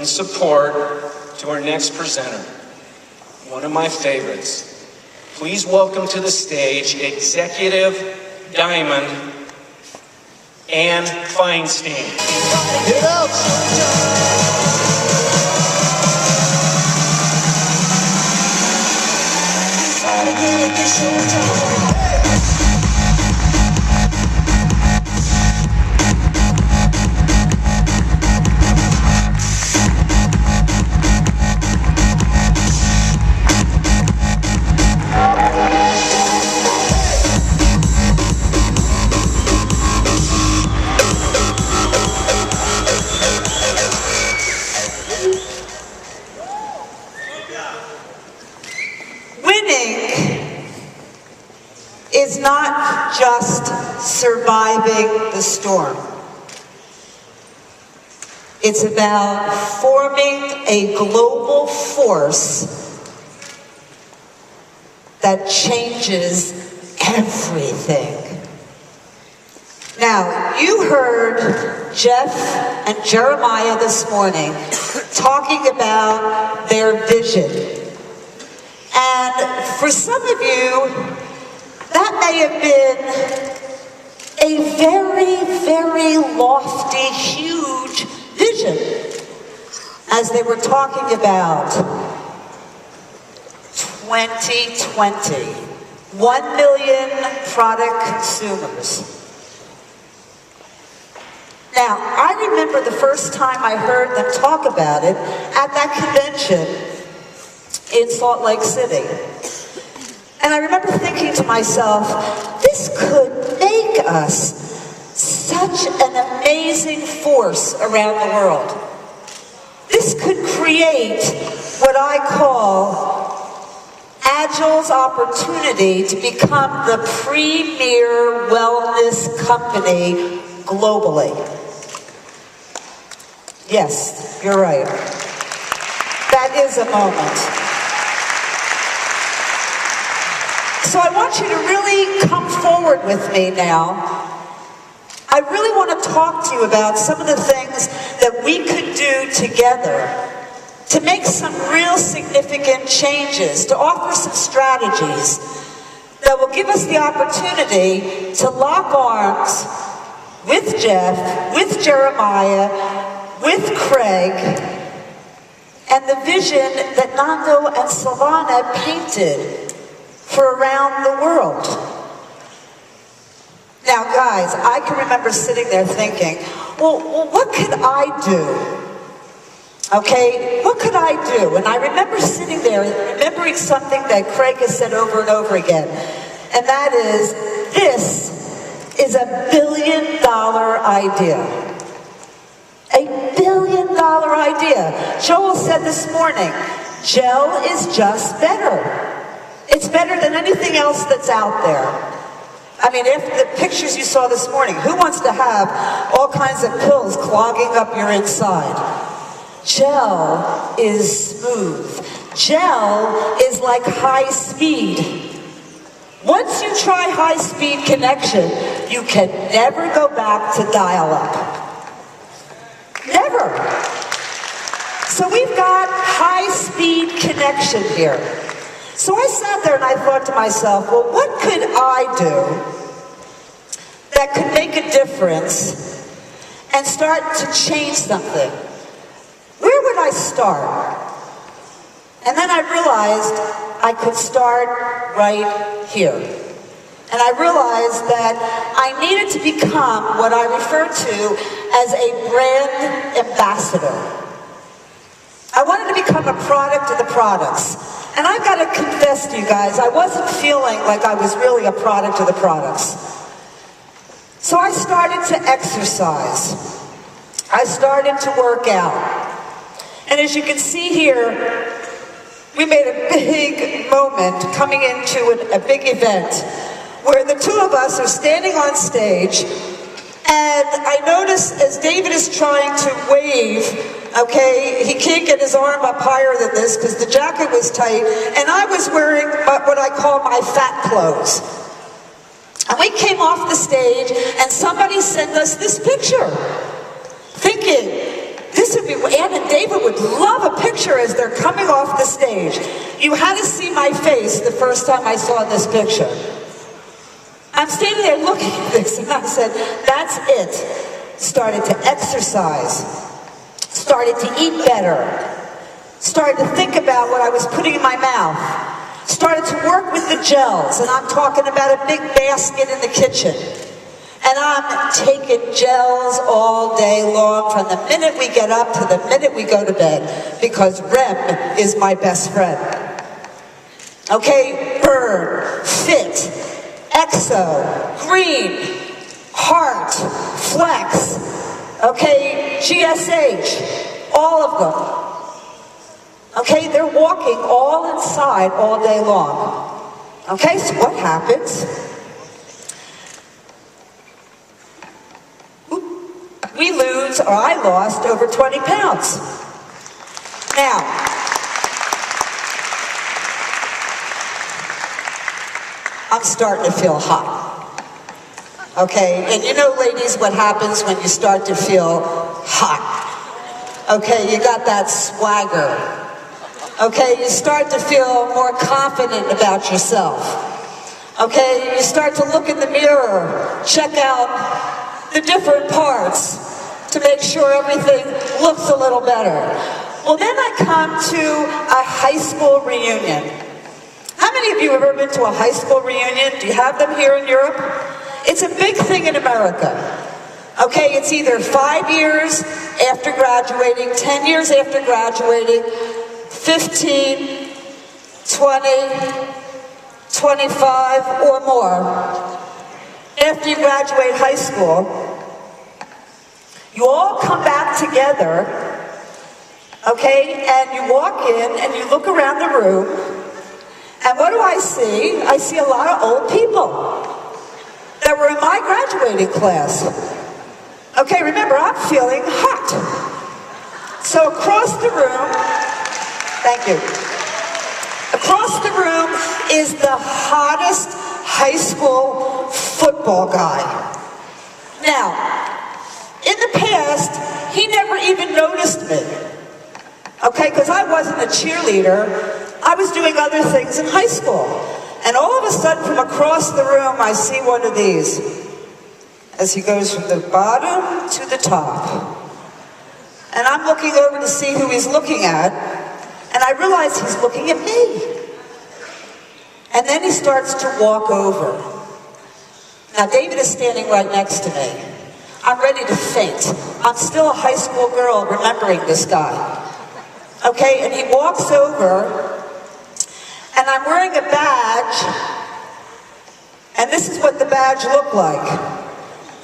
and support to our next presenter, one of my favorites. Please welcome to the stage Executive Diamond Anne Feinstein. Get out! Is not just surviving the storm. It's about forming a global force that changes everything. Now, you heard Jeff and Jeremiah this morning talking about their vision. And for some of you, that may have been a very, very lofty, huge vision as they were talking about 2020, 1 million product consumers. Now, I remember the first time I heard them talk about it at that convention in Salt Lake City. And I remember thinking to myself, this could make us such an amazing force around the world. This could create what I call Agile's opportunity to become the premier wellness company globally. Yes, you're right. That is a moment. So I want you to really come forward with me now. I really want to talk to you about some of the things that we could do together to make some real significant changes, to offer some strategies that will give us the opportunity to lock arms with Jeff, with Jeremiah, with Craig, and the vision that Nando and Silvana painted for around the world. Now, guys, I can remember sitting there thinking, well, what could I do? Okay, what could I do? And I remember sitting there remembering something that Craig has said over and over again, and that is, this is $1 billion idea. $1 billion idea. Joel said this morning, gel is just better. It's better than anything else that's out there. I mean, if the pictures you saw this morning, who wants to have all kinds of pills clogging up your inside? Gel is smooth. Gel is like high speed. Once you try high speed connection, you can never go back to dial-up. Never. So we've got high speed connection here. So I sat there and I thought to myself, well, what could I do that could make a difference and start to change something? Where would I start? And then I realized I could start right here. And I realized that I needed to become what I refer to as a brand ambassador. I wanted to become a product of the products. And I've got to confess to you guys, I wasn't feeling like I was really a product of the products. So I started to exercise. I started to work out. And as you can see here, we made a big moment coming into a big event where the two of us are standing on stage, and I notice as David is trying to wave, okay, he can't get his arm up higher than this because the jacket was tight, and I was wearing what I call my fat clothes. And we came off the stage, and somebody sent us this picture, thinking, this This would be, Ann and David would love a picture as they're coming off the stage. You had to see my face the first time I saw this picture. I'm standing there looking at this and I said, that's it. Started to exercise. Started to eat better. Started to think about what I was putting in my mouth. Started to work with the gels, and I'm talking about a big basket in the kitchen. And I'm taking gels all day long from the minute we get up to the minute we go to bed, because REM is my best friend. Okay, Burn, Fit, Exo, Green, Heart, Flex, okay, GSH, all of them. Okay, they're walking all inside all day long. Okay, so what happens? We lose, or I lost, over 20 pounds. Now, I'm starting to feel hot. Okay, and you know, ladies, what happens when you start to feel hot? Okay, you got that swagger. Okay, you start to feel more confident about yourself. Okay, you start to look in the mirror, check out the different parts to make sure everything looks a little better. Well, then I come to a high school reunion. How many of you have ever been to a high school reunion? Do you have them here in Europe? It's a big thing in America. Okay, it's either 5 years after graduating, 10 years after graduating, 15, 20, 25 or more after you graduate high school. You all come back together, okay, and you walk in and you look around the room, and what do I see? I see a lot of old people that were in my graduating class. Okay, remember, I'm feeling hot. So across the room, thank you. Across the room is the hottest high school football guy. Now, in the past, he never even noticed me. Okay, because I wasn't a cheerleader. I was doing other things in high school. And all of a sudden, from across the room, I see one of these as he goes from the bottom to the top. And I'm looking over to see who he's looking at, and I realize he's looking at me. And then he starts to walk over. Now, David is standing right next to me. I'm ready to faint. I'm still a high school girl remembering this guy. Okay, and he walks over, and I'm wearing a badge, and this is what the badge looked like.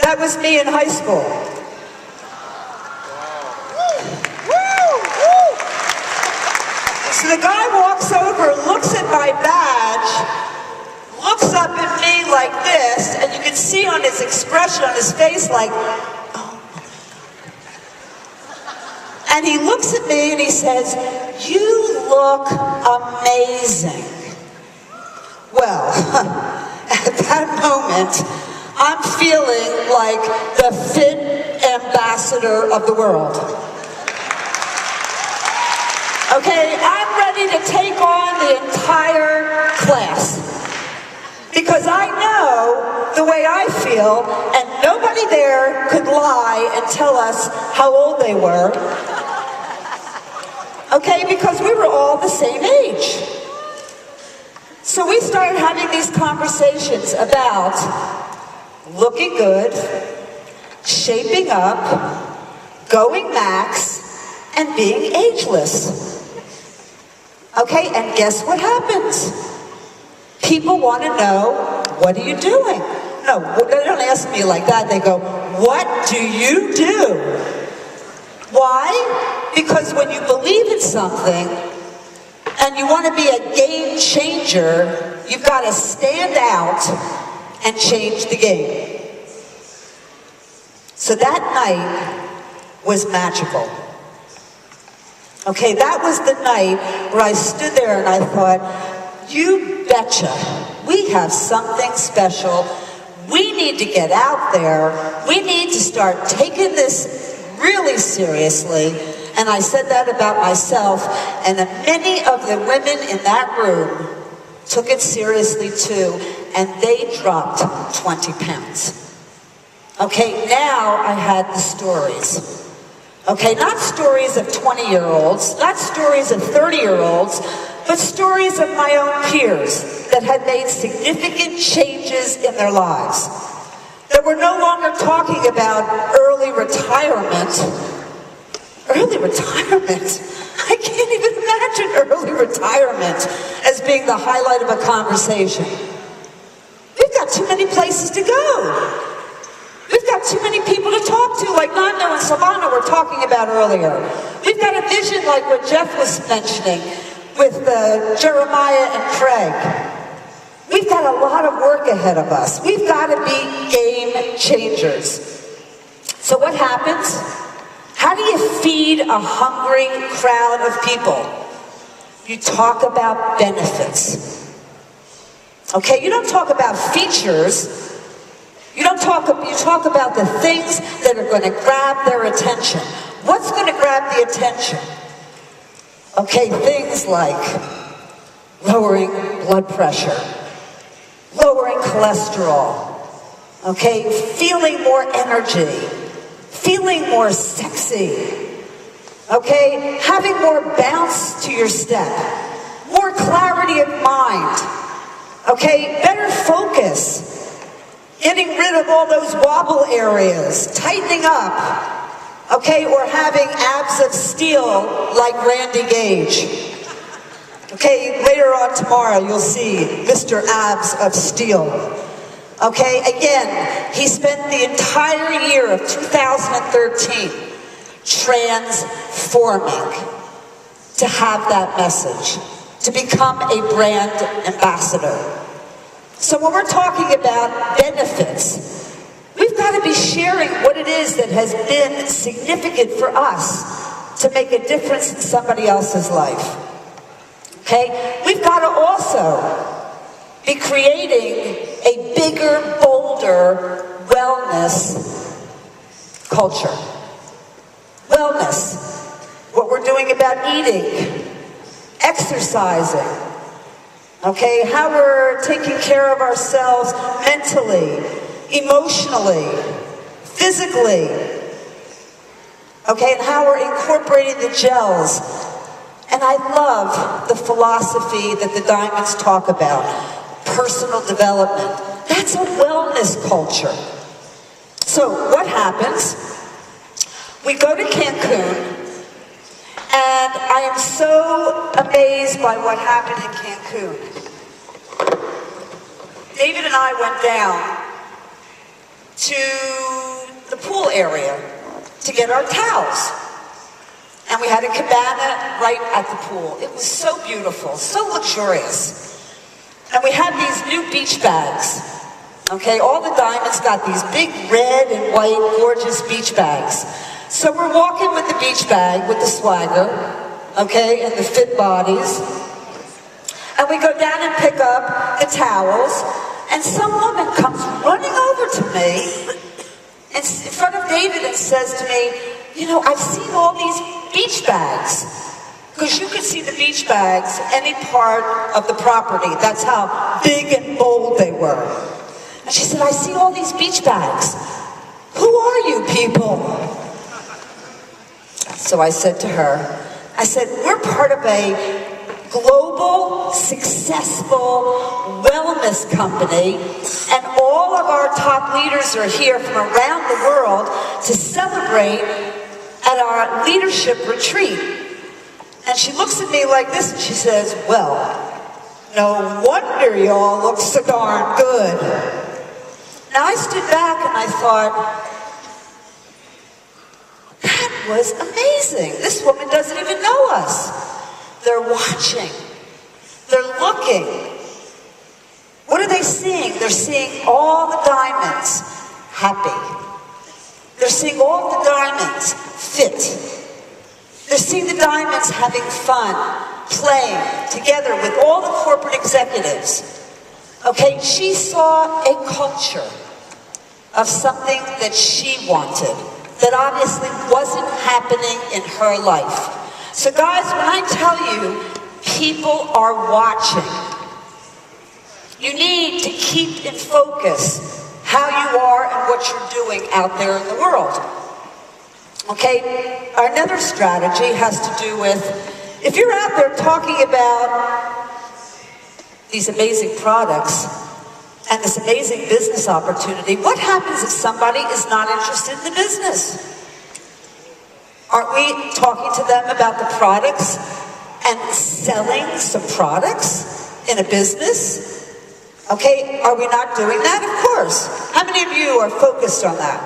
That was me in high school. So the guy walks over, looks at my badge, looks up at me like this, and you can see on his expression on his face like, oh. And he looks at me and he says, "You look amazing." Well, at that moment, I'm feeling like the fit ambassador of the world. Okay, I'm ready to take on the entire class. Because I know the way I feel, and nobody there could lie and tell us how old they were. Okay, because we were all the same age. So we started having these conversations about looking good, shaping up, going max, and being ageless. Okay, and guess what happens? People want to know, what are you doing? No, they don't ask me like that. They go, what do you do? Why? Because when you believe in something and you want to be a game changer, you've got to stand out and change the game. So that night was magical. Okay, that was the night where I stood there and I thought, you betcha, we have something special. We need to get out there. We need to start taking this really seriously, and I said that about myself, and many of the women in that room took it seriously too, and they dropped 20 pounds. Okay, now I had the stories. Okay, not stories of 20-year-olds, not stories of 30-year-olds, but stories of my own peers that had made significant changes in their lives. That we're no longer talking about early retirement. Early retirement? I can't even imagine early retirement as being the highlight of a conversation. We've got too many places to go. We've got too many people to talk to, like Nando and Silvana were talking about earlier. We've got a vision like what Jeff was mentioning with Jeremiah and Craig. We've got a lot of work ahead of us. We've got to be game changers. So what happens? How do you feed a hungry crowd of people? You talk about benefits. Okay, you don't talk about features. You talk about the things that are going to grab their attention. What's going to grab the attention? Okay, things like lowering blood pressure, lowering cholesterol, okay, feeling more energy, feeling more sexy, okay, having more bounce to your step, more clarity of mind, okay, better focus, getting rid of all those wobble areas, tightening up, okay, or having abs of steel like Randy Gage. Okay, later on tomorrow you'll see Mr. Abs of Steel. Okay, again, he spent the entire year of 2013 transforming to have that message, to become a brand ambassador. So when we're talking about benefits, we've got to be sharing what it is that has been significant for us to make a difference in somebody else's life. Okay? We've got to also be creating a bigger, bolder wellness culture. Wellness. What we're doing about eating, exercising, okay? How we're taking care of ourselves mentally, emotionally, physically, okay? And how we're incorporating the gels. And I love the philosophy that the Diamonds talk about, personal development. That's a wellness culture. So what happens? We go to Cancun, and I am so amazed by what happened in Cancun. David and I went down to the pool area to get our towels. And we had a cabana right at the pool. It was so beautiful, so luxurious. And we had these new beach bags. Okay, all the Diamonds got these big red and white, gorgeous beach bags. So we're walking with the beach bag, with the swagger, okay, and the fit bodies. And we go down and pick up the towels. And some woman comes running over to me in front of David and says to me, you know, I've seen all these beach bags. Because you could see the beach bags any part of the property. That's how big and bold they were. And she said, I see all these beach bags. Who are you people? So I said to her, I said, we're part of a global, successful wellness company, and all of our top leaders are here from around the world to celebrate at our leadership retreat. And she looks at me like this and she says, well, no wonder y'all look so darn good. Now I stood back and I thought, that was amazing. This woman doesn't even know us. They're watching. They're looking. What are they seeing? They're seeing all the Diamonds happy. They're seeing all the Diamonds fit. They're seeing the Diamonds having fun, playing together with all the corporate executives. Okay, she saw a culture of something that she wanted, that obviously wasn't happening in her life. So guys, when I tell you, people are watching. You need to keep in focus how you are and what you're doing out there in the world. Okay, another strategy has to do with, if you're out there talking about these amazing products and this amazing business opportunity, what happens if somebody is not interested in the business? Aren't we talking to them about the products and selling some products in a business? Okay, are we not doing that? Of course. How many of you are focused on that?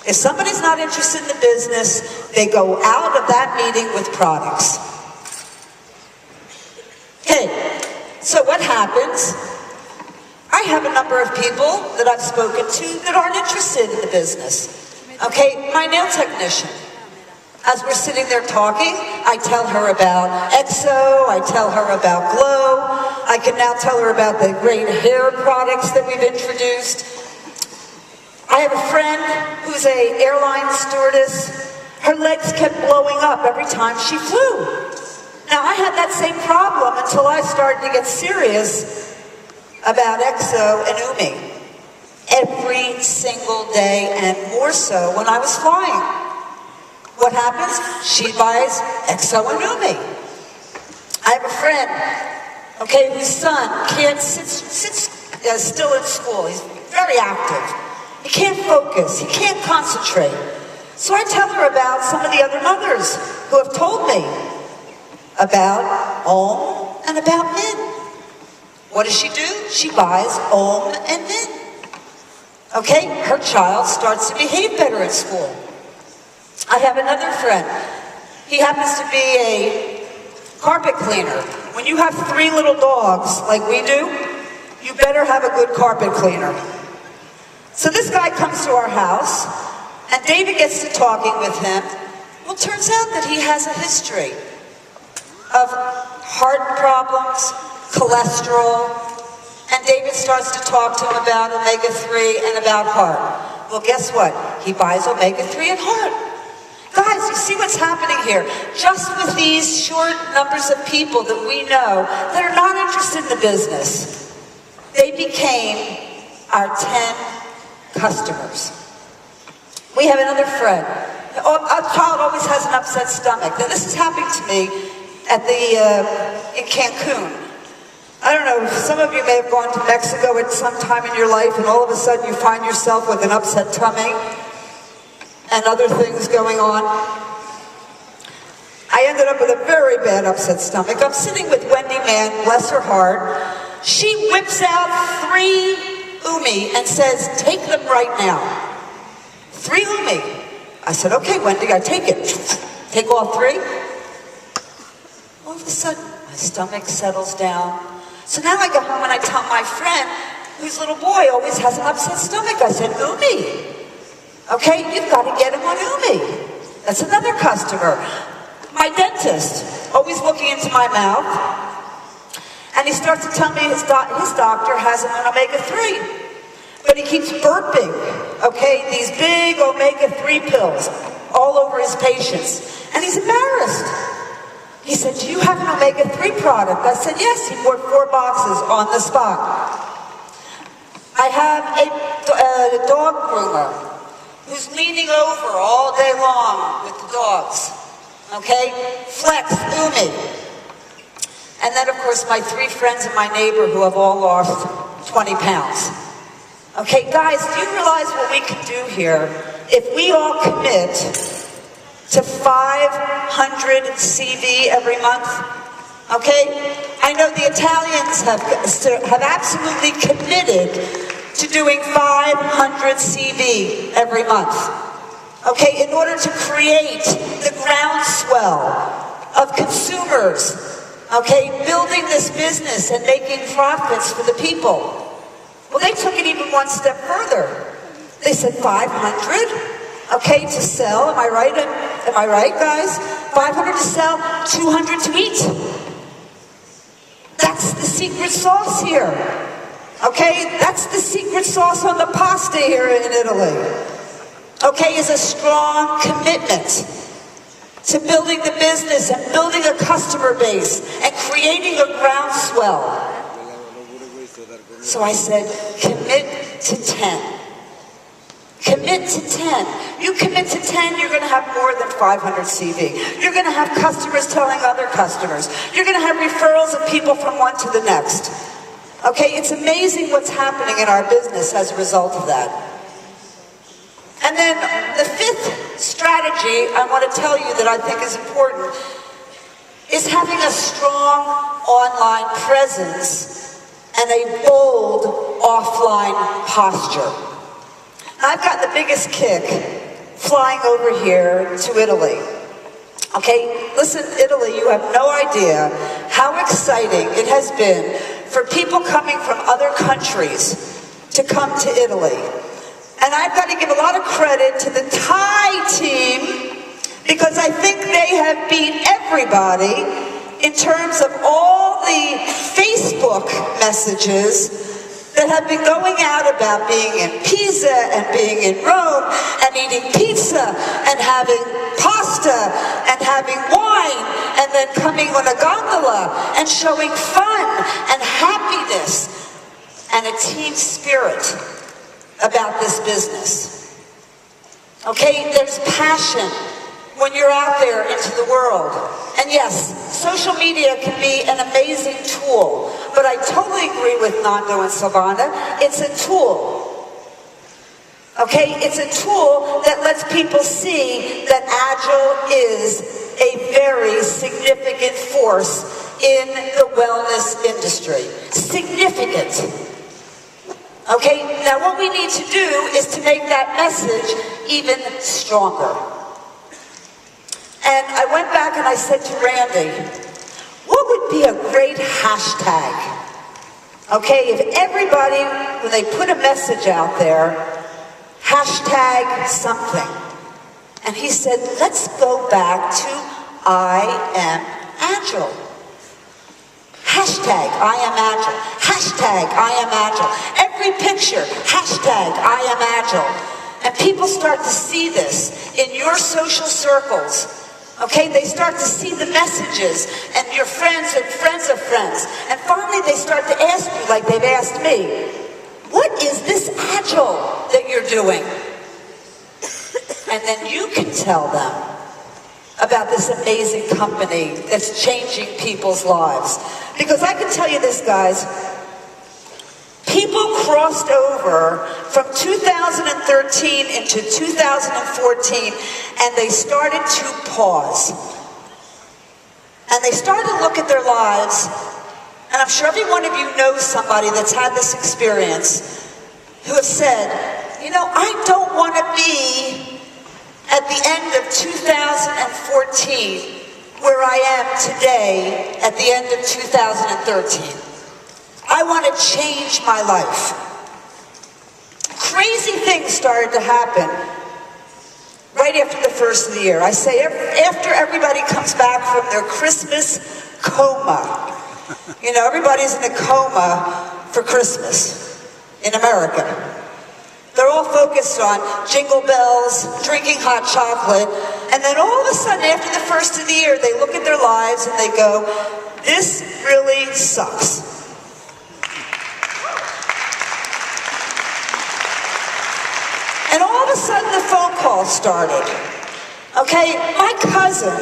If somebody's not interested in the business, they go out of that meeting with products. Okay, so what happens? I have a number of people that I've spoken to that aren't interested in the business. Okay, my nail technician. As we're sitting there talking, I tell her about EXO, I tell her about Glow, I can now tell her about the great hair products that we've introduced. I have a friend who's an airline stewardess. Her legs kept blowing up every time she flew. Now, I had that same problem until I started to get serious about EXO and Umi. Every single day, and more so when I was flying. What happens? She buys EXO and Umi. I have a friend, okay, whose son can't sits still in school. He's very active. He can't focus. He can't concentrate. So I tell her about some of the other mothers who have told me about Om and about Min. What does she do? She buys Om and Min. Okay, her child starts to behave better at school. I have another friend. He happens to be a carpet cleaner. When you have 3 little dogs like we do, you better have a good carpet cleaner. So this guy comes to our house, and David gets to talking with him. Well, it turns out that he has a history of heart problems, cholesterol, and David starts to talk to him about omega-3 and about heart. Well, guess what? He buys omega-3 and heart. Guys, you see what's happening here? Just with these short numbers of people that we know that are not interested in the business, they became our 10 customers. We have another friend. A child always has an upset stomach. Now, this is happening to me at in Cancun. I don't know, some of you may have gone to Mexico at some time in your life, and all of a sudden you find yourself with an upset tummy and other things going on. I ended up with a very bad upset stomach. I'm sitting with Wendy Mann, bless her heart. She whips out 3 Umi and says, take them right now. 3 Umi. I said, okay, Wendy, I take it. Take all 3. All of a sudden, my stomach settles down. So now I go home and I tell my friend, whose little boy always has an upset stomach, I said, Umi. Okay, you've got to get him on Umi. That's another customer. My dentist, always looking into my mouth, and he starts to tell me his doctor has him on omega-3. But he keeps burping, okay, these big omega-3 pills all over his patients. And he's embarrassed. He said, do you have an omega-3 product? I said, yes. He bought 4 boxes on the spot. I have a dog groomer who's leaning over all day long with the dogs, okay? Flex, Umi. And then, of course, my 3 friends and my neighbor who have all lost 20 pounds. Okay, guys, do you realize what we can do here? If we all commit to 500 CV every month, okay? I know the Italians have absolutely committed to doing 500 CV every month, okay, in order to create the groundswell of consumers, okay, building this business and making profits for the people. Well, they took it even one step further. They said 500, okay, to sell, am I right, guys? 500 to sell, 200 to eat. That's the secret sauce here. Okay, that's the secret sauce on the pasta here in Italy. okay, is a strong commitment to building the business and building a customer base and creating a groundswell. So I said, commit to 10. Commit to 10. You commit to 10, you're going to have more than 500 CV. You're going to have customers telling other customers. You're going to have referrals of people from one to the next. Okay, it's amazing what's happening in our business as a result of that. And then the fifth strategy I want to tell you that I think is important is having a strong online presence and a bold offline posture. I've got the biggest kick flying over here to Italy. Okay, listen, Italy, you have no idea how exciting it has been for people coming from other countries to come to Italy. And I've got to give a lot of credit to the Thai team because I think they have beat everybody in terms of all the Facebook messages that have been going out about being in Pisa and being in Rome and eating pizza and having pasta and having wine and then coming on a gondola and showing fun and happiness and a team spirit about this business. Okay, there's passion when you're out there into the world. And yes, social media can be an amazing tool, but I totally agree with Nando and Silvana. It's a tool. Okay, it's a tool that lets people see that Agile is a very significant force in the wellness industry. Significant. Okay, now what we need to do is to make that message even stronger. And I went back and I said to Randy, what would be a great hashtag? Okay, if everybody, when they put a message out there, hashtag something. And he said, let's go back to I am Agile. Hashtag I am Agile. Hashtag I am Agile. Every picture, hashtag I am Agile. And people start to see this in your social circles. Okay, they start to see the messages and your friends and friends of friends. And finally they start to ask you, like they've asked me, what is this Agile that you're doing? And then you can tell them about this amazing company that's changing people's lives. Because I can tell you this, guys, people crossed over from 2013 into 2014 and they started to pause. And they started to look at their lives, and I'm sure every one of you knows somebody that's had this experience who have said, you know, I don't want to be at the end of 2014 where I am today at the end of 2013. I want to change my life. Crazy things started to happen right after the first of the year. I say after everybody comes back from their Christmas coma. You know, everybody's in a coma for Christmas in America. They're all focused on jingle bells, drinking hot chocolate, and then all of a sudden after the first of the year, they look at their lives and they go, this really sucks. And all of a sudden the phone call started. Okay, my cousin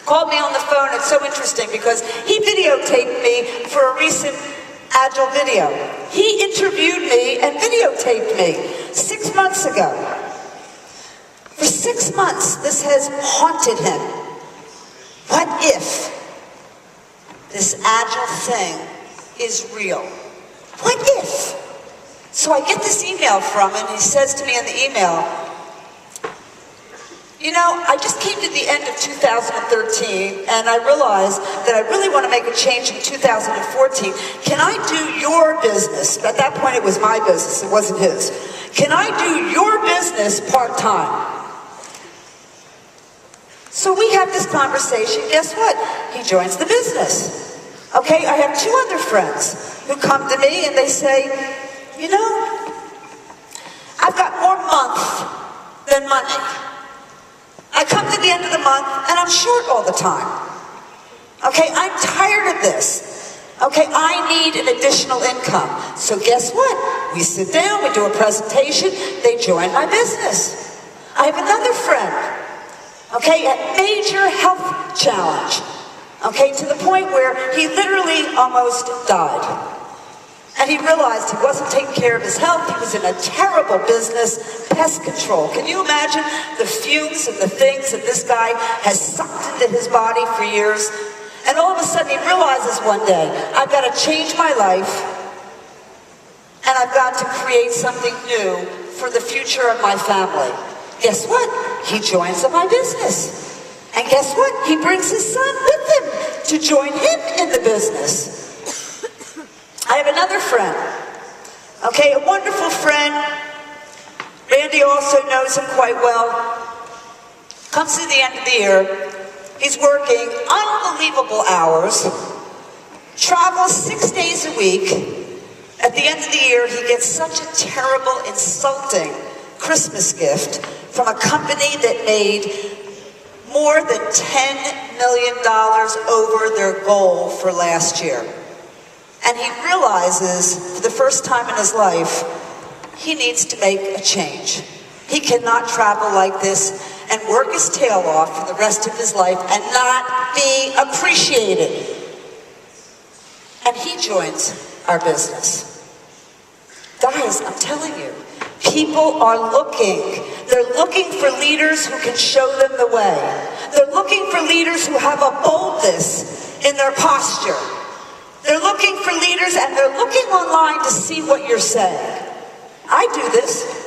called me on the phone. It's so interesting because he videotaped me for a recent Agile video. He interviewed me and videotaped me 6 months ago. For 6 months, this has haunted him. What if this Agile thing is real? What if? So I get this email from him, and he says to me in the email, you know, I just came to the end of 2013, and I realized that I really want to make a change in 2014. Can I do your business? At that point, it was my business. It wasn't his. Can I do your business part-time? So we have this conversation. Guess what? He joins the business. Okay, I have 2 other friends who come to me, and they say, you know, I've got more month than money. I come to the end of the month and I'm short all the time. Okay, I'm tired of this. Okay, I need an additional income. So guess what? We sit down, we do a presentation, they join my business. I have another friend, okay, a major health challenge, okay, to the point where he literally almost died. And he realized he wasn't taking care of his health. He was in a terrible business, pest control. Can you imagine the fumes and the things that this guy has sucked into his body for years? And all of a sudden he realizes one day, I've got to change my life and I've got to create something new for the future of my family. Guess what? He joins my business. And guess what? He brings his son with him to join him in the business. I have another friend, okay, a wonderful friend. Randy also knows him quite well. Comes to the end of the year. He's working unbelievable hours, travels 6 days a week. At the end of the year, he gets such a terrible, insulting Christmas gift from a company that made more than $10 million over their goal for last year. And he realizes, for the first time in his life, he needs to make a change. He cannot travel like this and work his tail off for the rest of his life and not be appreciated. And he joins our business. Guys, I'm telling you, people are looking. They're looking for leaders who can show them the way. They're looking for leaders who have a boldness in their posture. They're looking for leaders and they're looking online to see what you're saying. I do this.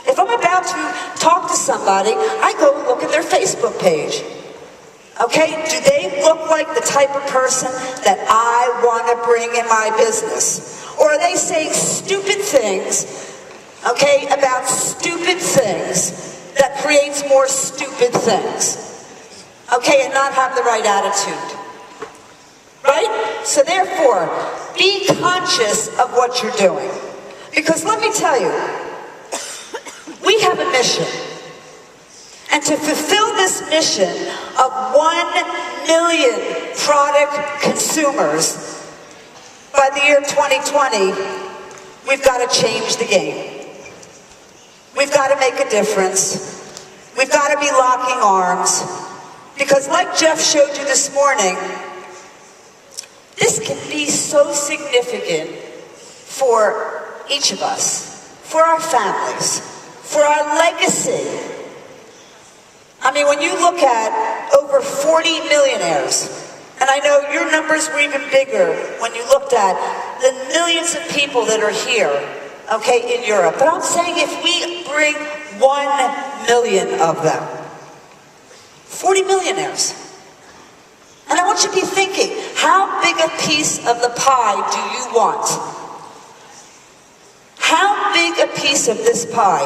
If I'm about to talk to somebody, I go and look at their Facebook page. Okay, do they look like the type of person that I want to bring in my business? Or are they saying stupid things, okay, about stupid things that creates more stupid things? Okay, and not have the right attitude. Right? So therefore, be conscious of what you're doing. Because let me tell you, we have a mission. And to fulfill this mission of 1 million product consumers by the year 2020, we've got to change the game. We've got to make a difference. We've got to be locking arms. Because like Jeff showed you this morning, this can be so significant for each of us, for our families, for our legacy. I mean, when you look at over 40 millionaires, and I know your numbers were even bigger when you looked at the millions of people that are here, okay, in Europe. But I'm saying if we bring 1 million of them, 40 millionaires. And I want you to be thinking, how big a piece of the pie do you want? How big a piece of this pie?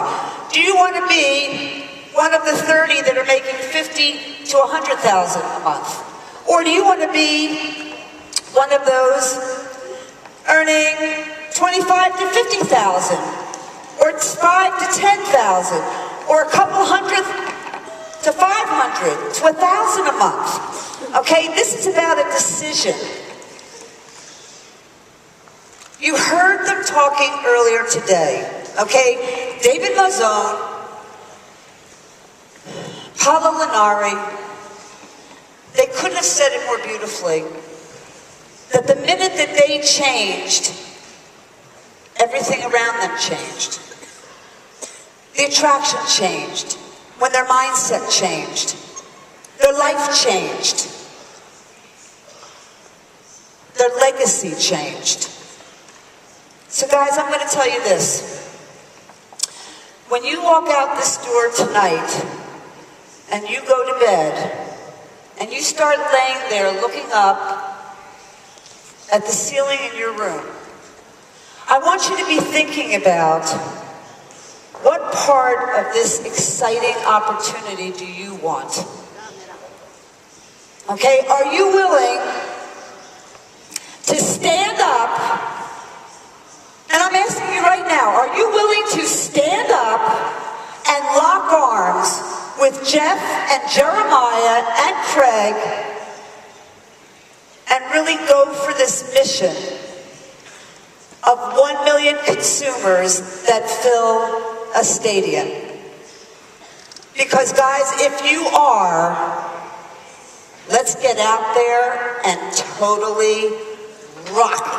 Do you want to be one of the 30 that are making 50 to 100,000 a month? Or do you want to be one of those earning 25 to 50,000? Or 5 to 10,000? Or a couple hundred to 500 to 1,000 a month? Okay, this is about a decision. You heard them talking earlier today, okay? David Mazzone, Paolo Linari, they couldn't have said it more beautifully, that the minute that they changed, everything around them changed. The attraction changed, when their mindset changed, their life changed. Their legacy changed. So guys, I'm going to tell you this. When you walk out this door tonight and you go to bed and you start laying there looking up at the ceiling in your room, I want you to be thinking about what part of this exciting opportunity do you want? Okay, are you willing to stand up? And I'm asking you right now, are you willing to stand up and lock with Jeff and Jeremiah and Craig and really go for this mission of 1 million consumers that fill a stadium. Because guys, if you are, let's get out there and totally rock